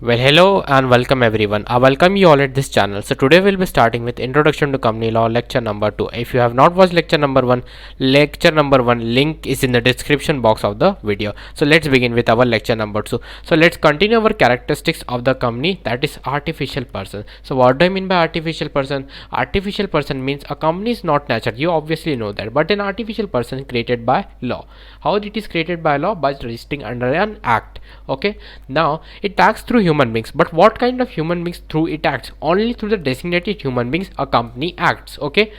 Well, hello and welcome everyone. I welcome you all at this channel. So today we'll be starting with Introduction to Company Law lecture number 2. If you have not watched lecture number 1 link is in the description box of the video. So let's begin with our lecture number 2. So let's continue our characteristics of the company, that is artificial person. So what do I mean by artificial person? Artificial person means a company is not natural. You obviously know that, but an artificial person created by law. How it is created by law? By registering under an act. Okay, now it acts through human beings, but what kind of human beings through it acts? Only through the designated human beings a company acts. Okay,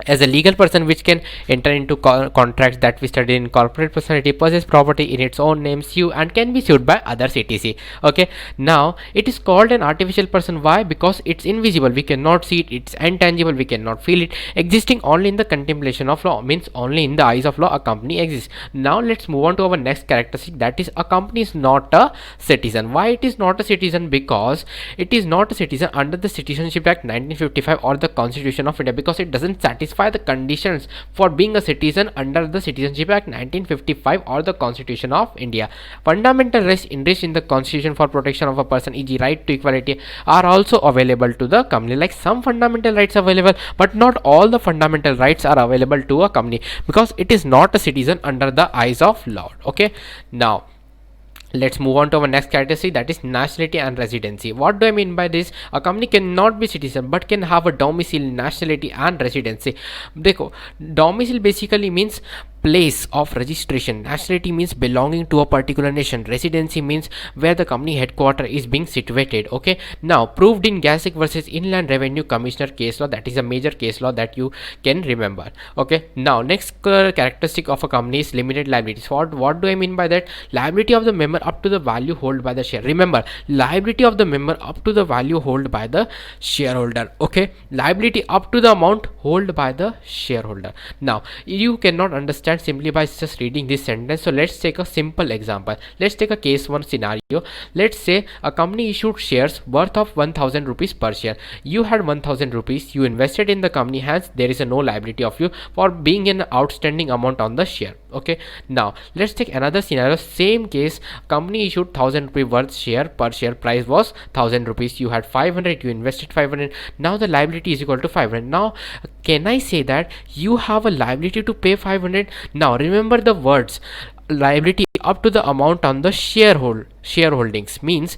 as a legal person which can enter into contracts that we studied in corporate personality, possess property in its own name, sue and can be sued by others etc. Okay, now it is called an artificial person. Why? Because it's invisible, we cannot see it, it's intangible, we cannot feel it, existing only in the contemplation of law, means only in the eyes of law a company exists. Now let's move on to our next characteristic, that is a company is not a citizen. Why it is not a citizen? Because it is not a citizen under the Citizenship Act 1955 or the Constitution of India, because it doesn't satisfy the conditions for being a citizen under the Citizenship Act 1955 or the Constitution of India. Fundamental rights enriched in the Constitution for protection of a person, e.g. right to equality, are also available to the company. Like some fundamental rights available, but not all the fundamental rights are available to a company, because it is not a citizen under the eyes of law. Okay, now let's move on to our next characteristic, that is nationality and residency. What do I mean by this? A company cannot be citizen but can have a domicile, nationality and residency. देखो, domicile basically means place of registration, nationality means belonging to a particular nation, residency means where the company headquarter is being situated. Okay, now proved in Gasik versus Inland Revenue Commissioner case law, that is a major case law that you can remember. Okay, now next characteristic of a company is limited liabilities. What do I mean by that? Liability of the member up to the value held by the share. Remember, liability of the member up to the value held by the shareholder. Okay, liability up to the amount held by the shareholder. Now you cannot understand simply by just reading this sentence, so let's take a simple example. Let's take a case 1 scenario. Let's say a company issued shares worth of 1000 rupees per share. You had 1000 rupees, you invested in the company, hence there is a no liability of you for being an outstanding amount on the share. Okay, now let's take another scenario. Same case, company issued 1000 rupee worth share, per share price was 1000 rupees, you had 500, you invested 500, now the liability is equal to 500. Now can I say that you have a liability to pay 500? Now remember the words liability up to the amount on the shareholdings means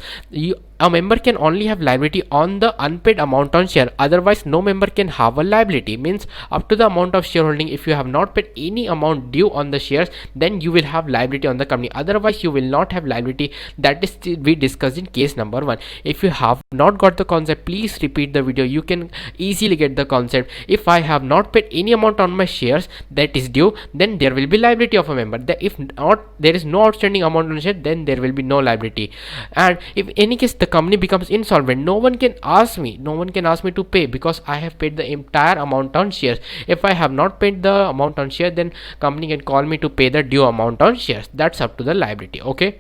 a member can only have liability on the unpaid amount on share, otherwise no member can have a liability. Means up to the amount of shareholding, if you have not paid any amount due on the shares, then you will have liability on the company, otherwise you will not have liability. That is we discussed in case number 1. If you have not got the concept, please repeat the video, you can easily get the concept. If I have not paid any amount on my shares that is due, then there will be liability of a member. If not, there is no outstanding amount on share, then there will be no liability. And if in any case the company becomes insolvent, no one can ask me to pay, because I have paid the entire amount on shares. If I have not paid the amount on share, then company can call me to pay the due amount on shares. That's up to the liability. Okay,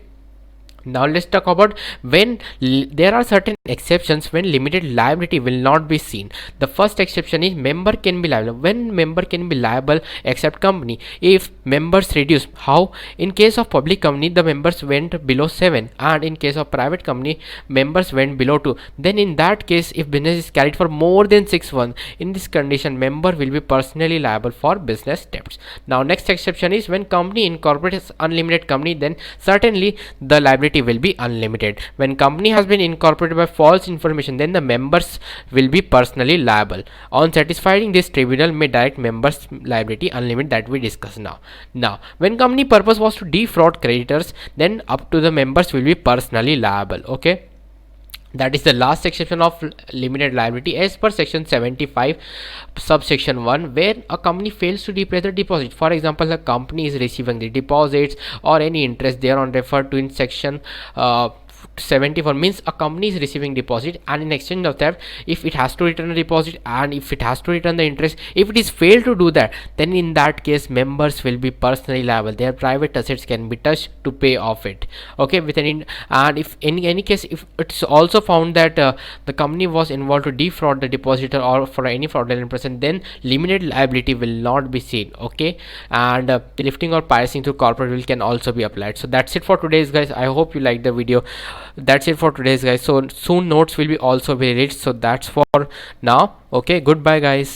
now let's talk about when there are certain exceptions when limited liability will not be seen. The first exception is member can be liable. When member can be liable except company, if members reduce. How? In case of public company, the members went below 7, and in case of private company, members went below 2. Then in that case, if business is carried for more than 6 months, in this condition member will be personally liable for business debts. Now next exception is when company incorporates unlimited company, then certainly the liability will be unlimited. When company has been incorporated by false information, then the members will be personally liable. On satisfying this, tribunal may direct members liability unlimited, that we discuss now. Now when company purpose was to defraud creditors, then up to the members will be personally liable. Okay, that is the last exception of limited liability as per section 75 subsection 1, where a company fails to repay the deposit. For example, the company is receiving the deposits or any interest thereon referred to in section 74, means a company is receiving deposit, and in exchange of that, if it has to return the deposit and if it has to return the interest, if it is failed to do that, then in that case members will be personally liable. Their private assets can be touched to pay off it. Okay, with and if in any case if it's also also found that the company was involved to defraud the depositor or for any fraudulent person, then limited liability will not be seen. Okay, and lifting or pricing through corporate will can also be applied. So that's it for today's guys. I hope you like the video. That's it for today's guys. So soon notes will be also be reached. So that's for now. Okay, goodbye guys.